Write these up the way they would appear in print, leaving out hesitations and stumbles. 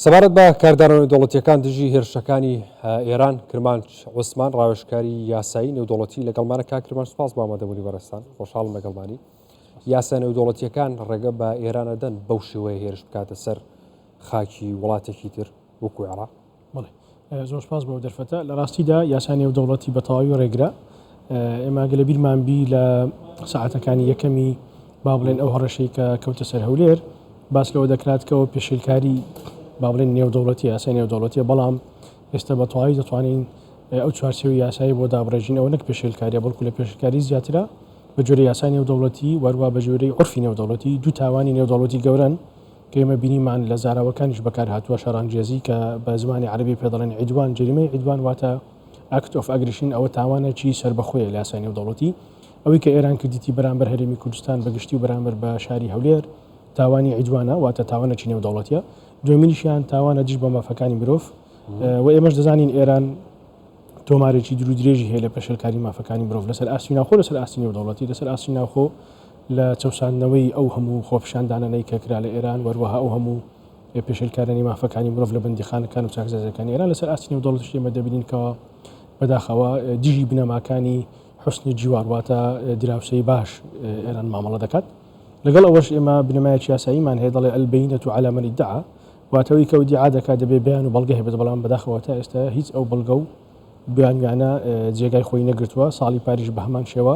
سەبارەت بە کاردانەوەی دەوڵەتیەکان دژی هێرشەکانی ئێران کرمانج عوسمان ڕاوێژکاری یاسایی نێودەوڵەتی لەگەڵمانە کرمان سوپاس بۆ ئامادەبوونی بەڕێستان خۆشحاڵم لەگەڵمانی یاسا نێودەوڵەتیەکان ڕێگە بە ئێرانەدەن بەو شێوەیە هێرش بکاتە سەر خاکی وڵاتێکی تر وەکو عێراق. زۆر سپاس بۆ دەرفەتە لە ڕاستیدا یاسا نێودەوڵەتی بە تەواوی ڕێگرا ئێمە گەلە بیرمان بی لە سەعاتەکانی یەکەمی با بڵێن ئەو هەڕەشەی کە کەوتە سەر هەولێر باس لەوە دەکراتکەەوە پێشێلکاری با بڵێن نێودەوڵەتی یاسای نێودەوڵەتیە بەڵام ئێستا بە تەواوی دەتوانین ئەو چوارچێوی یاسایی بۆ دابڕێژینەوە نەک پێشێلکاریە بەڵکو لە پێشکاری زیاترە بە جۆرەی یاسای نێودەوڵەتی وەروە بە جۆرەی عورفی نێودەوڵەتی دوو تاوانی نێودەوڵەتی گەورن کە ئێمە بینیمان لە زاراوەکانیش بەکار هاتووە شەڕانگێزی کە بە زمانی عەرەبی پێدەڵێن عیدوان جەریمەی عیدوان واتە ئەکت ئۆف ئەگریشن ئەوە تاوانێکی سربەخۆیە لە یاسای نێودەوڵەتی ئەوەی کە ئێران کردیتی بەرامبەر هەرێمی کوردستان بەگشتی و بەرامبەر بە شاری هەولێر تاوانی عیدوانە واتە تاوانێکی نێودەوڵەتیە دوێمینیشیان تاوانە دژ بە مافەکانی مرۆڤ و ئێمەش دەزانین ئێران تۆمارێکی درو درێژی هەیە لە پێشەلکاری مافەکانی مرۆڤ لەسەر ئاستی ناوخۆ لەسەر ئاستی نێودەوڵەتی لەسەر ئاستی ناوخۆ لە چەساندنەوەی ئەو هەموو خۆپشاندانەی کە کرا لە ئێران وەروەها ئەو هەموو پێشەلکارانی مافەکانی مرۆڤ لە بەندیخانەکان و چاکزازەکانی ئێران لەسەر ئاستی نێودەوڵەتی ئێمە دەبینینکەوە بەداخەوە دژی بنەماکانی حوسنی جیوار واتە دراوسەی باش ئێران مامەڵە دەکات لەگەڵ ئەوەش ئێمە بنەمایەکی یاساییمان هەیە دەڵێ البەینەة عەلى من ادعا واتەوەی کە دیعا دەکات دەبێ بەیان و بەڵگە هەبێت بەڵام بەداخەوە تا ئێستا هیچ ئەو بەڵگە و بیانگانە جێگای خۆی نەگرتووە ساڵی پاریش بە هەمان شێوە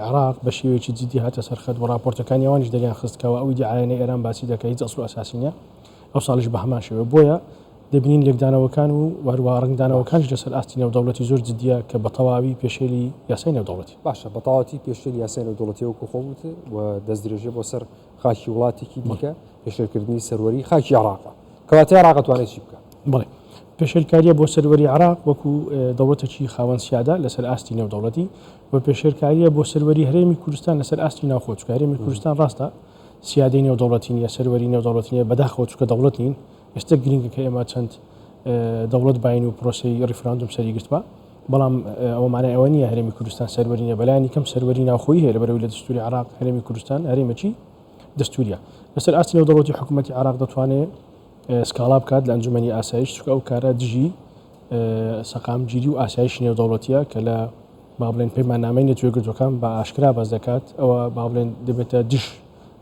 عێراق بە شێوەیەکی جدی هاتە سەرخەت و راپۆرتەکانی ئەوانیش دەریان خستکەوە ئەوی دیعایانەی ئێران باسی دەکە هیچ ئەسڵ و ئەساسی نیە ئەو ساڵیش بە هەمان شێوە بۆیە دەبینین لێکدانەوەکان و وەروە ڕنگدانەوەکانش لەسەر ئاستی نێودەوڵەتی زۆر جدیە کە بە تەواوی پێشێلی یاسای نێودەوڵەتی باشە بە تەواوی پێشێلی یاسای نێودەوڵەتی وەکو خۆوت و دەست درێژێ بۆ سەر خاکی وڵاتێکی دیکە پێشێلکردنی سەروەری خاکی عێراقە کەواتە عێراق دەتوانێت چی بکات بڵێ پێشێلکاریە بۆ سەروەری عێراق وەکو دەوڵەتێکی خاوەن سیادا لەسەر ئاستی نێودەوڵەتی و پێشێلکاریە بۆ سەروەری هەرێمی کوردستان لەسەر ئاستی ناوخۆ چونکە هەرێمی کوردستان ڕاستە سیادەی نێودەوڵەتی نیە سەروەری نێودەوڵەتی نیە بەداخەوە چونکە دەوڵەت نین ئێستا گرنگە کە ئێمە چەند دەوڵەت باین و پرۆسی ڕیفراندوم سەری گرتووە بەڵام ئەوە مانای ئەوە نییە هەرێمی کوردستان سەروەری نیە بەلایانی کەم سەروەری ناوخۆیی هەیە لەبەرەوەی لە دەستوری عێراق هەرێمی کوردستان هەرێمەکی دەستوریە لەسەر ئاستی نێودەوڵەتی حکوومەتی عێراق دەتوانێت سکاڵا بکات لە ئەنجومەنی ئاسایش چونکە ئەو کارە دژی سەقامگیری و ئاسایشی نێودەوڵەتیە کە لە با بڵێن پەیماننامەی نەتوێگرتوەکان بە ئاشکرا باز دەکات ئەوە با بڵێن دەبێتە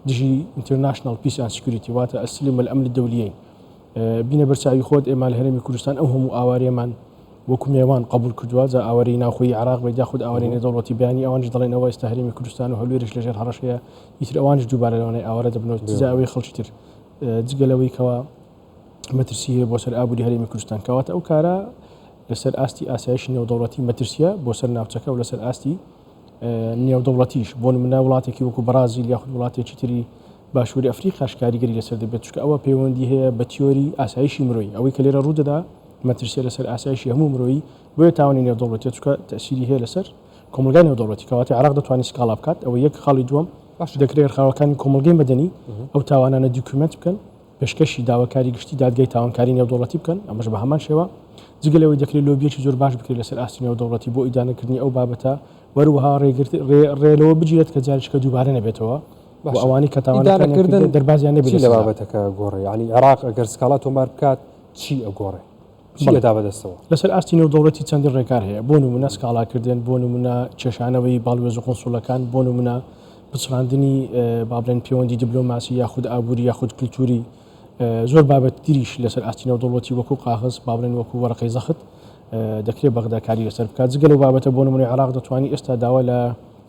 دژی ئینتەرناشنال پیس ئەند سکیوریتی واتە ئەسلم الأمن الدوليين بینە بەرچاوی خۆت ئێمە لە هەرێمی کوردستان ئەو هەموو ئاوارەیەمان وەکو میێوان قبول کردووە جا ئاوەری ناوخۆی عێراق بەدا خود ئاوەری نێودەوڵەتی بیانی ئەوانش دەڵێن ئەوە ئێستا هەرێمی کوردستان و هەولێرش لەژێر هەڕەشەیە ئیتر ئەوانش دووبارە لەوانەیە ئاوارە دەبنەوە جا ئەوەی خەڵکی تر جگەلەوەی کەوا مەترسی هەیە بۆ سەر ئابووری هەرێمی کوردستان کەواتە ئەو کارە لەسەر ئاستی ئاسایشی نێودەوڵەتی مەترسیە بۆ سەر ناوچەکە و لەسەر ئاستی نێودەوڵەتیش بۆ نمونە وڵاتێکی وەکو بەرازیل یاخود وڵاتێکی تری باشووری ئەفریقاش کاریگەری لەسەر دەبێت چونکە ئەوە پەیوەندی هەیە بە تیۆری ئاسایشی مرۆیی ئەوەی کە لێرە ڕوودەدا مەترسیە لەسەر ئاسایشی هەموو مرۆیی بۆیە تاوانی نێودەوڵەتی چونکە تەسیری هەیە لەسەر کۆمەلگای نێودەوڵەتی کەواتە عێراق دەتوانێت سکاڵا بکات ئەوە یەک خاڵی دووەم دەکرێت خاوەکانی کۆمەلگای مەدەنی ئەو تاوانانە دوکومنت بکەن پێشکەشی داواکاری گشتی دادگای تاوانکاری نێودەوڵەتی بکەن ئەمەش بە هەمان شێوە جگەلەوەی دەکرێت لۆبیەکی زۆر باش بکرێت لەسەر ئاستی نێودەوڵەتی بۆ ئیدانەکردنی ئەو بابەتە وەروەها ڕێلەوە بجێت کە جارشکە دووبارە نەبێتەوە ئەوانی کە تاوانکردن دەربازیان نەبێت لە بابەتەکە گۆڕی ینی عێراق ئەگەر سکاڵا تۆمار بکات چی ئەگۆڕێ چیدا بەدەستەوە لەسەر ئاستی نێودەوڵەتی چەندین ڕێکار هەیە بۆ نمونە سکاڵاکردن بۆ نمونە کێشانەوەی باڵوێز و قۆنسوڵەکان بۆ نمونە پچڕاندنی با بڵێن پەیوەندی دیبلۆماسی یاخود ئابووری یاخود کللتوری زۆر بابەت تریش لەسەر ئاستی نێودەوڵەتی وەکو قاغز با بڵێن وەکو وەرەقەی زەخت دەکرێت بەغداکاری لەسەر بکات جگەل و بابەتە بۆ نمونەی عێراق دەتوانانی ئێستا داوا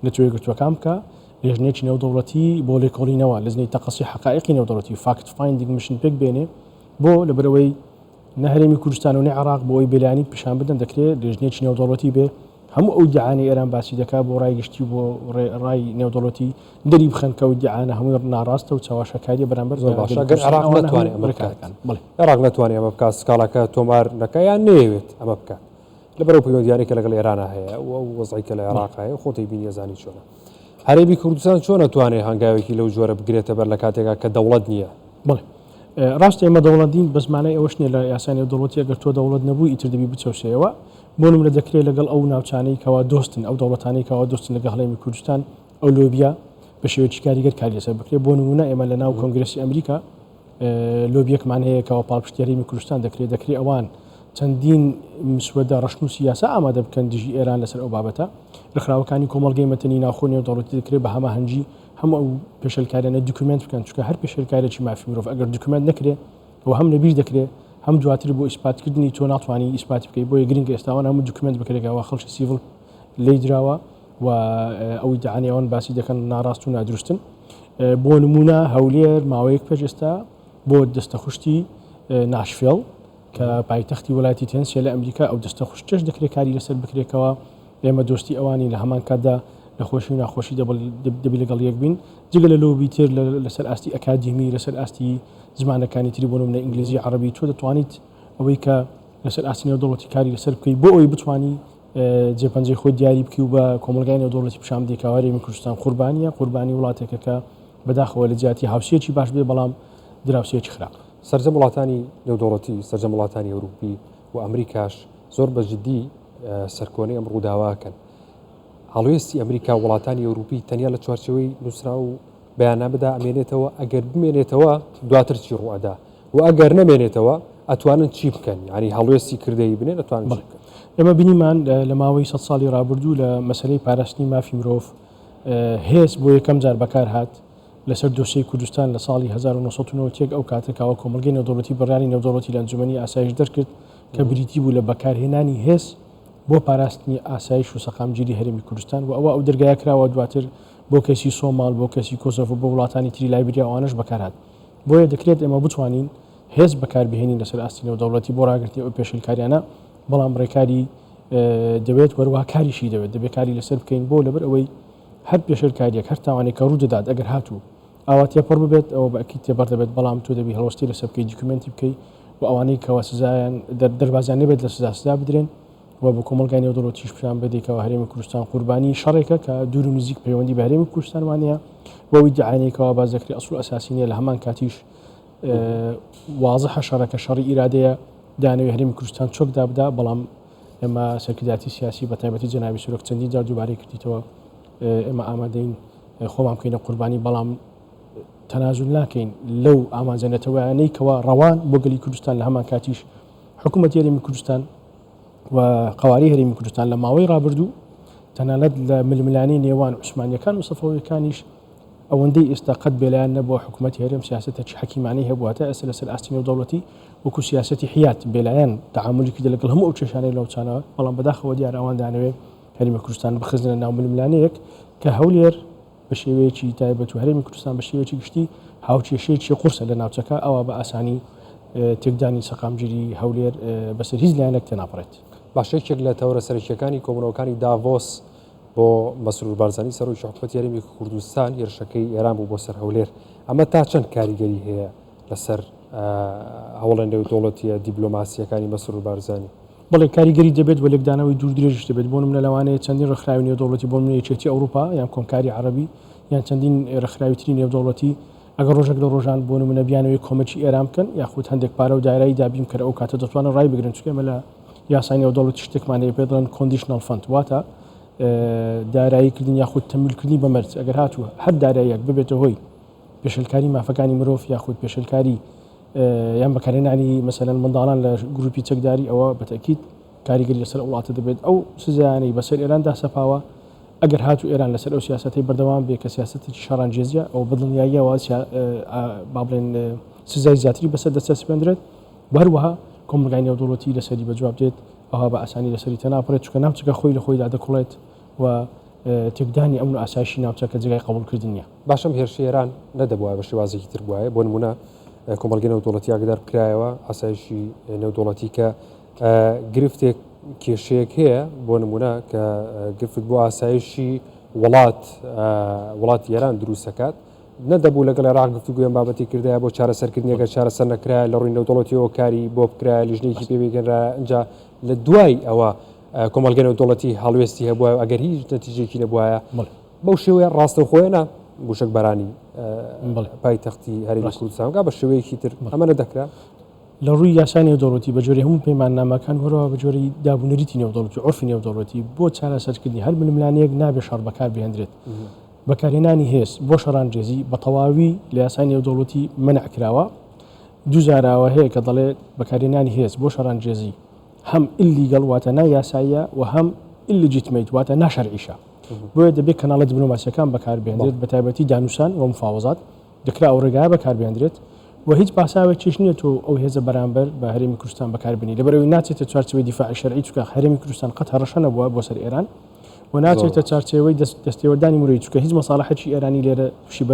لە توێگرتوەکان بکە لێژنێکی نێودەوڵەتی بۆ لێکۆڵینەوە لەزنەی تەقەسی حقائقی نێودەوڵەتی فاکت فایندینگ مشن پێک بێنێ بۆ لەبەرەوەی نە هەرێمی کوردستان و نە عێراق بۆ ئەوی بێلانی پیشان بدەن دەکرێت لێژنێکی نێودەوڵەتی بێ هەموو ئەو دیعانەی ئێران باسی دەکات بۆ ڕای گشتی بۆ ڕای نێودەوڵەتی دەری بخەن کە ئەو دیعانە هەمووی ناڕاستە و چاواشەکاریە بەرامبەر باشە گەر عێراق ناتوانێت ئەمە بکات عێراق ناتوانێت ئەمە بکات سکاڵاکە تۆمار نەکە یان نەیەوێت ئەمە بکات لەبەرەوە پەیوەندیارێکە لەگەڵ ئێرانە هەیە و وەزعی کە لە عێراق هەیە خۆتی بینی زانی چۆنە هەرێمی کوردستان چۆن ناتوانێت هەنگاوێکی لەو جۆرە بگرێتە بەر لە کاتێکا کە دەوڵەت نییە بڵێ ڕاستی ئێمە دەوڵەتین بەزمانەی ئەوەش نیە لە یاسای نێودەوڵەتی ئەگەر تۆ دەوڵەت نەبووی ئیتر دەبی بچەوسێەوە بۆ نمونە دەکرێت لەگەڵ ئەو ناوچانەی کەوا دۆستن ئەو دەوڵەتانەی کەوا دۆستن لەگەڵ هەرێمی کوردستان ئەو لۆبیا بە شێوەیەکی کاریگەر کاری لەسەر بکرێت بۆ نمونە ئێمە لە ناو کۆنگرسی ئەمریکا لۆبیەکمان هەیە کەەوە پاڵپشتیاریمی کوردستان دەکرێت ئەوان چەندین مسوەدە ڕشن و سیاسە ئامادە بکەن دژی ئێران لەسەر ئەو بابەتە ڕخراوەکانی کۆمەڵگەی مەتەنی ناوخۆ نێودەوڵەتی دەکرێت بە هەماهەنگی هەموو ئەو پێشەلکاریانە دوکومنت بکەن چونکە هەر پێشەلکارێکی مافی مرۆڤ ئەگەر دوکومنت نەکرێت ئەو هەم لەبیر دەکرێت هەم دواتر بۆ ئیسپاتکردنی تۆ ناتوانانی ئیسپاتی بکەیت بۆیە گرنگە ئێستاوان هەموو دوکومنت بکرێتەوە خەڵکی سیڤڵ لی درراوە و ئەوی داعانیەوەن باسی دەکەن ناڕاست و نادروستن بۆ نمونە هەولێر ماوەیەک پێش ئێستا بۆ دەستەخوشتی ناشفێڵ کە پایتەختی وڵاتی تێنسیە لە ئەمریکا ئەو دەستەخوشتش دەکرێت کاری لەسەر بکرێتەوە ئێمە دۆستی ئەوانی لە هەمان کاتدا لە خۆشی و ناخۆشی دەبی لەگەڵ یەک بین جگە لە لۆبی تر لەسەر ئاستی ئەکادیمی لەسەر ئاستی زمانەکانی تری بۆ منە ئینگلیزی عربی تۆ دەتوانیت ئەوەی کە لەسەر ئاستی نێودەوڵەتی کاری لەسەر بکەیت بۆ ئەوی بتوانی جێپەنجەی خۆی دیاری بکەی و بە کۆمەلگای نێودەوڵەتی پیشام دێکاوارێمی کوردستان قوربانی وڵاتێکە کە بەداخەوە لە جیاتی هاوسێکی باش بێ بەڵام دراوسێکی خراپ سەرجەم وڵاتانی نێودەوڵەتی سەرجەم وڵاتانی ئەوروپی و ئەمریکاش زۆر بە جددی سەرکۆنەی ئەم ڕووداواکەن هەڵوێستی ئەمریکا وڵاتانی ئەوروپی تەنیا لە چوارچەوەی نووسرا و بەیاننامەدا ئەمێنێتەوە ئەگەر بمێنێتەوە دواتر چی ڕوئەدا و ئەگەر نەمێنێتەوە ئەتوانن چی بکەن ینی هەڵوێستی کردەی بنێن ئەتوانن ئێمە بینیمان لە ماوەی 100 ساڵی ڕابردوو لە مەسلەی پاراستنی مافی مرۆڤ هێز بۆ یەکەم جار بەکار هات لەسەر دۆسەی کوردستان لە ساڵی 1990 ئەو کاتێکاوە کۆمەلگەی نێودەوڵەتی بەڕانی نێودەوڵەتی لە ئەنجومەنی ئاسایش دەرکرد کە بریتی بوو لە بەکارهێنانی هێز بۆ پاراستنی ئاسایش و سەقامگیری هەرێمی کوردستان و ئەوە ئەو دەرگایە کراوە دواتر بۆ کەسی سۆمال بۆ کەسی کۆسۆڤ بۆ وڵاتانی تری لایبریا ئەوانش بەکارهات بۆیە دەکرێت ئێمە بتوانین هێز بەکاربهێنین لەسەر ئاستی نێودەوڵەتی بۆ ڕاگررتی ئەو پێشلکاریانە بەڵام ڕێکاری دەوێت وەرواکاریشی دەبێت کاری لەسەر بکەین بۆ لەبەر ئەوەی هەر پێشلکاریەک هەر تاوانێک کە ڕوو دەدات ئەگەر هاتوو ئاوا تێپەڕ ببێت ئەوە بەکی تێبەر دەبێت بەڵام تۆ دەبی هەڵوەستی لەسەر بکەی دوکومنتی بکەی و ئەوانەی کەوا سزایان دەربازیان نەبێت لە سزا بدرێن و بە کۆمەلگای نێودەوڵەتیش پیشان بدەیتەوە هەرێمی کوردستان قوربانی شەڕێکە کە دوور و نزیک پەیوەندی بە هەرێمی کوردستان وانەیە بۆەوەی دعاینێکەوە باز دەکرێت ئەسڵ ئەساسی نیە لە هەمان کاتیش واضحە شەڕەکە شەڕی ئیرادەیە دانەوێ هەرێمی کوردستان چۆک دابدا بەڵام ئێمە سەرکرداتی سیاسی بە تایبەتی جەنابی سورۆک چەندی جار دووبارەی کردیتەوە ئێمە ئامادەین خۆمان بکەینە قوربانی بەڵام تەنازل ناکەین لەو ئامانجەنێتەوەیانەی کەوا ڕەوان بۆ گەلی کوردستان لە هەمان کاتیش حکوومەتی هەرێمی کوردستان و قواری هەرێمی کوردستان لە ماوەی ڕابردوو تەنانەت لە ململانەی نێوان عوسمانیەکان و سەفەویەکانیش ئەوەندەی ئێستا قەت بێلایان نەبووە حکوومەتی هەرێم سیاسەتێکی حەکیمانەی هەبوواتە ئێستا لەسەر ئاستی نێودەوڵەتی وەکو سیاسەتی حیات بێلایەن تەعاملی کردە لەگەڵ هەموو ئەو کێشانەی لەوچانەوە بەڵام بەداخەوە دیارە ئەوان دانەوێت هەرێمی کوردستان بخزنە ناو ململانەیەک کە هەولێر بە شێوەیەکی تایبەت و هەرێمی کوردستان بە شێوەیەکی گشتی هاوکێشەیەکی قورسە لە ناوچەکە ئەوە بە ئاسانی تێکدانی سەقامگیری هەولێر بەسەر هیچ لایەنێک تێناپڕێت باشێکێک لە تەورە سەرکیەکانی کۆمەڵەکانی داڤۆس بۆ مەسرور بارزانانی سەرۆکی حکوومەتی هەرێمی کوردستان هێرشەکەی ئێران بوو بۆ سەر هەولێر ئەمە تا چەند کاریگەری هەیە لەسەر هەوڵە نێودەوڵەتیە دیبلۆماسیەکانی مەسرور بارزانی بەڵێ کاریگەری دەبێت بە لێکدانەوەی دوور درێژش دەبێت بۆ منە لەوانەیە چەندین ڕخراوی نێودەوڵەتی بۆ منە یەکێتی ئەوروپا یان کۆمکاری عەرەبی یان چەندین ڕخراویتری نێودەوڵەتی ئەگەر ڕۆژێک لە ڕۆژان بۆ منە بیانەوەی کۆمەکی ئێران بکەن یاخود هەندێک پارە و دایرایی دابیم کە ئەو کاتە دەتوانن ڕای بگرن چکە مە لە یاسای نێودەوڵەتی شتێکمانەیە پێ دەڵێن کۆندیشنال فەند واتە داراییکردن یاخود تەمویلکردنی بە مەرج ئەگەر هاتووە هەر داراییەک ببێتە هۆی پێشلکاری مافەکانی مرۆڤ یاخود پێشلکاری یان بەکارهێنانی مەسەلەن منداڵان لە گروپی چەکداری ئەوە بەتەکید کاریگەری لەسەر وڵاتە دەبێت ئەو سزایانەی بەسەر ئێراندا سەپاوە ئەگەر هاتوو ئێران لەسەر ئەو سیاسەتی بەردەوام بێ کە سیاسەتێکی شەڕانگێزیە ئەو بەدڵنیاییەوە با بڵێن سزای زیاتری بەسەر دەسەسپێندرێت هەروەها کۆمەلگای نێودەوڵەتی لەسەری بەجواب دێت ئەوها بە ئاسانی لەسەری تەناپڕێت چکە ناوچەکە خۆی لە خۆیدا دەکوڵێت و تێکدانی ئەمن و ئاسایشی ناوچەکە جگای قبولکردن نیە باشم هێرشی ئێران نەدەبووە بە شێوازێکی تر بووایە بۆ نمونە کۆمەلگەی نێودەوڵەتی ئاگدار کرایەوە ئاسایشی نێودەوڵەتی کە گرفتێک کێشەیەک هەیە بۆ نمونە کە گرفت بۆ ئاسایشی وڵاتی ئێران دروستەکات نەدەبوو لەگەڵ عێراق گفتوگویان بابەتی کردایە بۆ چارەسەرکردنیەکە چارەسەر نەکرای لە ڕووی نێودەوڵەتیەوە کاری بۆ بکرای لیژنەیەکی پێبێگەنرا ئەنجا لە دوای ئەوە کۆمەلگەی نێودەوڵەتی هەڵوێستی هەبووە ئەگەر هیچ نەتیجەیەکی نەبووایە بەو شێوەیە ڕاستەوخۆیەنە گوشک بەرانی پایتەختی هەرێمی کوردستانگا بە شێوەیەکی تر ئەمە نەدەکرا لە ڕووی یاسای نێودەوڵەتی بە جۆرە هەموو پەیماننامەکان وەرەوە بە جۆری دابوونەریتی نێودەوڵەتی عرفی نێودەوڵەتی بۆ چارەسەرکردنی هەر ململانەیەک نابێ شەڕ بەکار بهێنرێت بەکارهێنانی هێز بۆ شەڕانگێزی بە تەواوی لە یاسای نێودەوڵەتی مەنع کراوە دووزاراوە هەیە کە دەڵێت بەکارێنانی هێز بۆ شەڕانگێزی هەم ئیلیگەڵ واتە نایاساییە و هەم ئیلیجیتمیت واتە ناشەرعیشە بۆیە دەبێت کەناڵە دیپلۆماسیەکان بەکاربێنرێت بە تایبەتی دانووسان و مفاوەزات دەکرا ئەو ڕێگایە بەکاربێنرێت و هیچ پاساوێکیش نییە تۆ ئەو هێزە بەرامبەر بە هەرێمی کوردستان بەکاربنی لەبەرەوەی ناچێتە چوارچێوەی دیفاعی شەرعی چونکە هەرێمی کوردستان قەت هەڕەشە نەبووە بۆ سەر ئێران و ناچێتە چارچێوەی دەستێوەردانی موری چونکە هیچ مەساڵەحەتی ئێرانی لێرە تووشی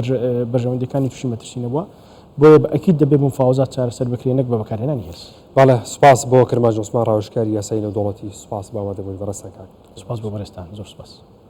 بەرژەوەندەکانی تووشی مەترسی نەبووە بۆیە ئەکید دەبێت مفاوەزات چارەسەر بکرێنێک بە بەکارهێنانی هێز. باڵێ سوپاس بۆ کرماج عوسمان ڕاوێژکاری یاسایی نێودوڵەتی سوپاس بە ئامادەبوونی بەڕێستان کاک. سوپاس بۆ بەڕێستان زۆر سوپاس.